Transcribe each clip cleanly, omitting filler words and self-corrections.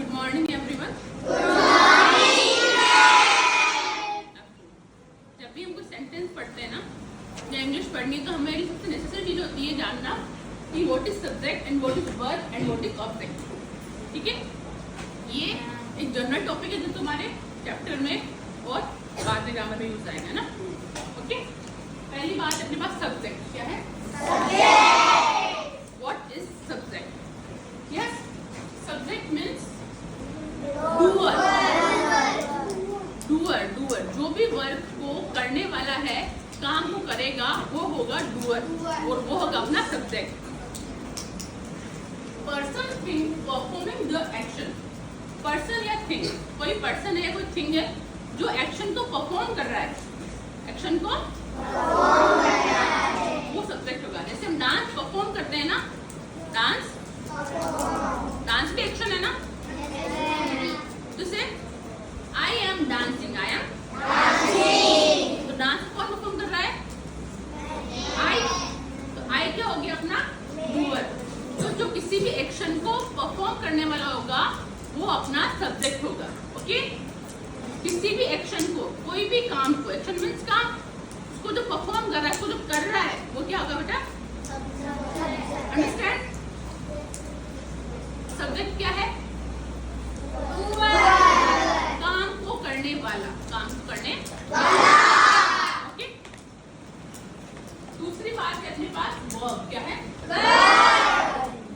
Good morning everyone. जब भी हम कोई सेंटेंस पढ़ते हैं ना या इंग्लिश पढ़नी है तो हमारी सबसे नेसेसरी चीज होती है जानना कि what is subject and what is verb and what is object. ठीक है, ये एक जनरल टॉपिक है जो तुम्हारे चैप्टर में और बाद में ग्रामर में यूज आएगा ना। ओके, पहली बात अपने पास सब्जेक्ट क्या है। What is subject? Yes, subject means doer. Doer जो भी वर्क को करने वाला है, काम को करेगा, वो होगा डूअर और वो होगा अपना subject. Person thing performing the action. Person या थिंग, कोई पर्सन है या कोई थिंग है जो एक्शन को परफॉर्म कर रहा है, एक्शन को वो सब्जेक्ट होगा। जैसे हम डांस परफॉर्म करते हैं ना, डांस भी एक्शन है ना। जैसे I am dancing, I am तो डांस कौन परफॉर्म कर रहा है? आई। तो आई क्या हो गया अपना डूअर। तो जो किसी भी एक्शन को परफॉर्म करने वाला होगा वो अपना सब्जेक्ट होगा। ओके, किसी भी एक्शन को, कोई भी काम को, एक्शन मीन्स काम, उसको जो परफॉर्म कर रहा है, उसको जो कर रहा है वो क्या होगा बेटा? अंडरस्टैंड? सब्जेक्ट क्या है? काम को करने वाला, काम को करने वाला। ओके, दूसरी बात है अपने पास वर्ब क्या है?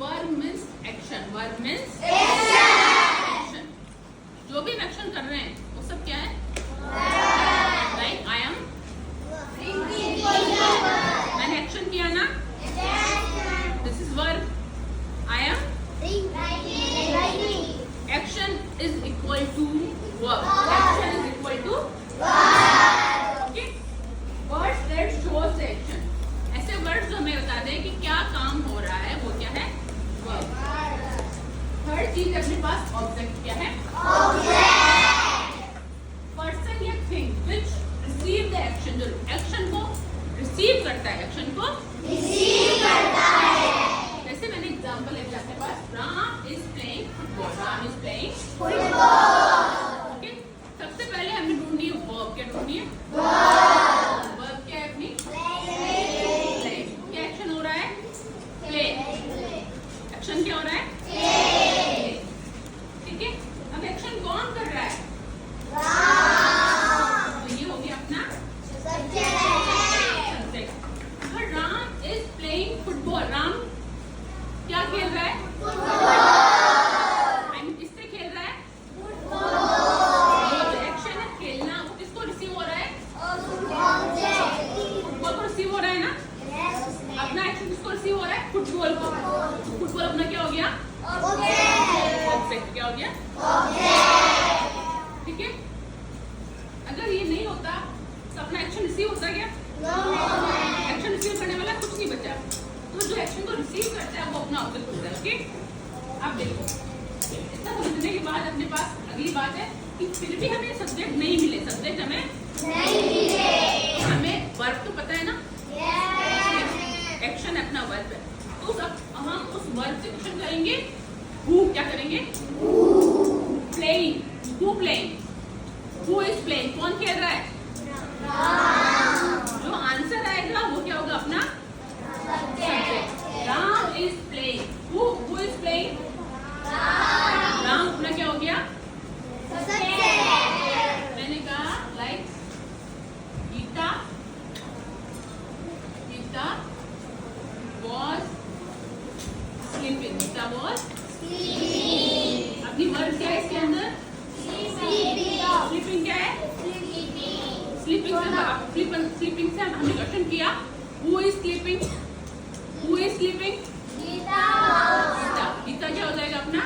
Verb means action. Verb means action. जो भी हम एक्शन कर रहे हैं वो सब क्या है? लाइक आई एम, मैंने एक्शन किया ना, this is verb. I am, action is equal to verb. Action is equal to okay, words that shows the action. ऐसे वर्ड्स जो हमें बता दें कि क्या काम हो रहा है वो क्या है? वर्ब। थर्ड चीज अपने पास ऑब्जेक्ट क्या है? पर्सन या thing which receive the action, जो एक्शन को रिसीव करता है, एक्शन को रिसीव करता है। जैसे मैंने एग्जांपल लिया अपने पास, Ram is playing football. Ram is playing football. Okay, सबसे पहले हमने ढूंढी है वर्ब। क्या ढूंढी है? वर्ब क्या है अपनी? प्ले। क्या एक्शन हो रहा है? प्ले। एक्शन क्या हो रहा है? प्ले। ठीक है, अब एक्शन कौन कर रहा है? तो ये हो गया अपना सब्जेक्ट। अगर Ram is playing football, Ram क्या खेल रहा है? किससे खेल रहा है? जो एक्शन है खेलना, वो किसको रिसीव हो रहा है? फुटबॉल को रिसीव हो रहा है ना। अपना एक्शन किसको रिसीव हो रहा है? फुटबॉल को। तो फुटबॉल अपना क्या हो गया? ऑब्जेक्ट। क्या हो गया? ठीक है, अगर ये नहीं होता तो अपना एक्शन रिसीव होता क्या? एक्शन रिसीव करने वाला कुछ नहीं बचा। तो जो एक्शन को रिसीव करता है वो अपना ऑब्जेक्ट होता है। ओके, अब देखो, इतना समझने के बाद अपने पास अगली बात है कि फिर भी हमें सब्जेक्ट नहीं मिले। सब्जेक्ट हमें नहीं मिले। हमें वर्ब तो पता है ना, एक्शन अपना वर्ब है। तो हम उस वर्ब से क्वेश्चन करेंगे हु। क्या करेंगे? Playing. Who playing? Who is playing? कौन खेल रहा है? जो आंसर आएगा वो क्या होगा? अपना subject. Ram is playing. Who is playing? Ram अपना क्या हो गया? मैंने कहा like Geeta was sleeping. Geeta was अपनी वर्ड क्या है इसके अंदर? स्लीपिंग क्या है? स्लीपिंग से हमने क्वेश्चन किया who is sleeping? Who is sleeping? Geeta क्या हो जाएगा अपना?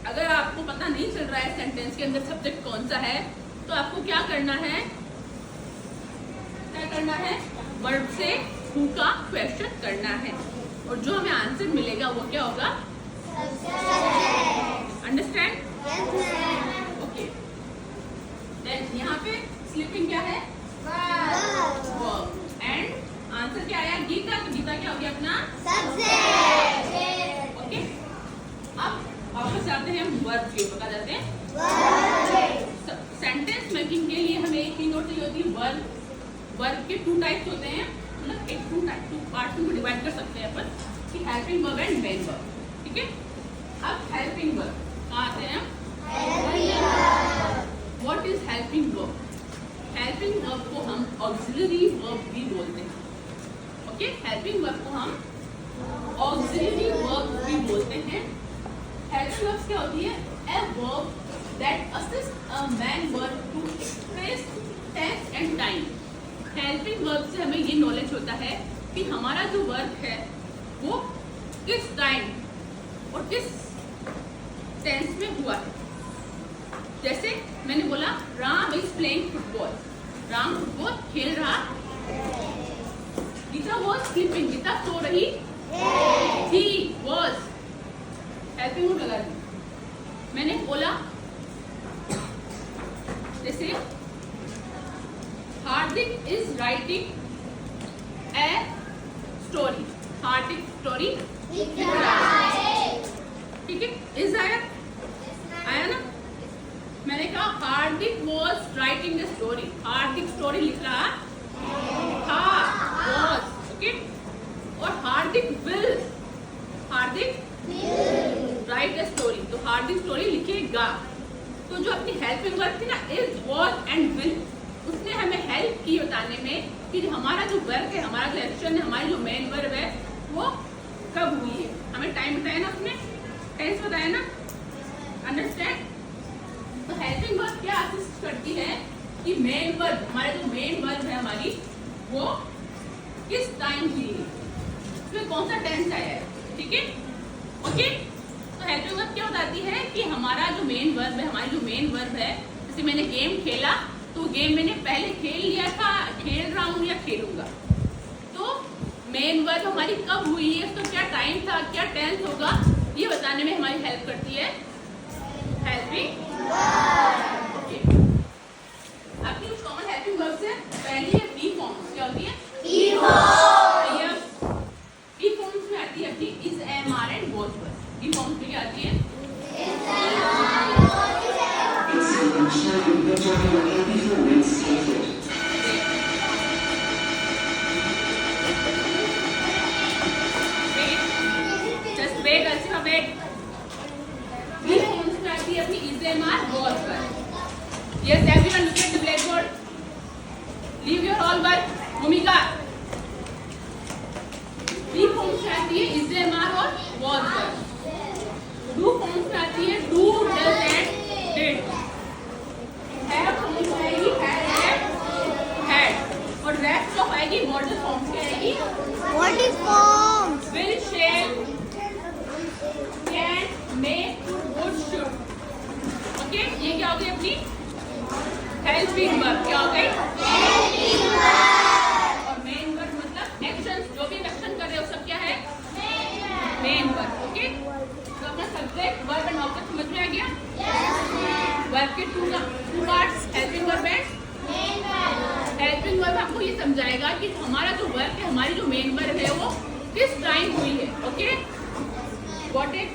अगर आपको पता नहीं चल रहा है सेंटेंस के अंदर सब्जेक्ट कौन सा है तो आपको क्या करना है? वर्ब से हु का क्वेश्चन करना है और जो हमें आंसर मिलेगा वो क्या होगा? अंडरस्टैंड? ओके, देन यहाँ पे स्लीपिंग क्या है? वर्ब। एंड आंसर क्या आया? गीता। तो गीता क्या हो गया अपना? Subject. Okay, helping verb and main verb, ठीक है। अब हेल्पिंग वर्ब कहाँ आते हैं? What is helping verb? Helping verb को हम ऑक्सिलरी वर्ब भी बोलते हैं, ओके। हेल्पिंग वर्ब को हम ऑक्सिलरी वर्ब भी बोलते हैं। हेल्पिंग वर्ब्स क्या होती है? A verb that assists a main verb to express tense and time. Helping verb से हमें ये नॉलेज होता है कि हमारा जो वर्ब है वो किस टाइम और किस टेंस में हुआ है। जैसे मैंने बोला Ram is playing football, Ram football खेल रहा। गीता वॉज स्लीपिंग, गीता सो रही थी। वॉज हेल्पिंग वर्ब लगा दी। मैंने बोला जैसे Hardik is writing a story, Hardik story, ठीक है। इज आया ना। मैंने कहा Hardik was writing a story, Hardik story लिख रहा था, वॉज, ओके। और Hardik will write a story, तो हार्दिक स्टोरी लिखेगा। तो जो अपनी हेल्पिंग वर्ब थी ना, इज, वॉज एंड विल, उसने हमें हेल्प की बताने में कि हमारा जो वर्ब है, हमारा जो एक्शन है, हमारी जो मेन वर्ब है वो कब हुई है। हमें टाइम बताया ना, उसने टेंस बताया ना, अंडरस्टैंड। तो हेल्पिंग वर्ब क्या असिस्ट करती है कि मेन वर्ब, हमारा जो मेन वर्ब है हमारी, वो किस टाइम हुई है, उसमें कौन सा टेंस आया है, ठीक है, ओके। तो हेल्पिंग वर्ब क्या बताती है कि हमारा जो मेन वर्ब है, हमारी जो मेन वर्ब है, जैसे मैंने गेम खेला तो गेम मैंने पहले खेल लिया था, खेल रहा हूँ या खेलूंगा। तो मेन वर्ब हमारी कब हुई है, उसका क्या टाइम था, क्या टेंस होगा, ये बताने में हमारी हेल्प करती है हेल्पिंग वर्ब, ओके। आपकी कुछ कॉमन हेल्पिंग वर्ब्स है। पहली है बी फॉर्म्स, क्या होती है? बी फॉर्म्स में आती है अपनी is, am, are and was verb. Be forms में क्या आती है? जस्ट वेट, अच्छा वेट। बी फॉर्म्स में आती है अपनी is, am, are, was verb. Yes everyone look at the black board, leave your all work. Bhumika be forms में आती है इज, एम, आर और वॉज वर्ब। डू फॉर्म्स में आती है do, does and did. Have forms में आएगी had. और रेस्ट ऑफ आएगी मॉडल फॉर्म्स में आएगी modal forms. Will, shall, can, may, would, should, okay. ये क्या हो गई अपनी हेल्पिंग वर्ब, क्या हो गई? Helping verb. और मेन वर्ब मतलब एक्शन, जो भी एक्शन कर रहे हो सब क्या है? Main verb, okay. तो अपना सब्जेक्ट, वर्ब एंड ऑब्जेक्ट समझ में आ गया? वर्ब के two parts, helping verb and main verb. Helping verb आपको ये समझाएगा कि हमारा जो वर्ब है, हमारी जो मेन वर्ब है वो किस टाइम हुई है, ओके। Got it?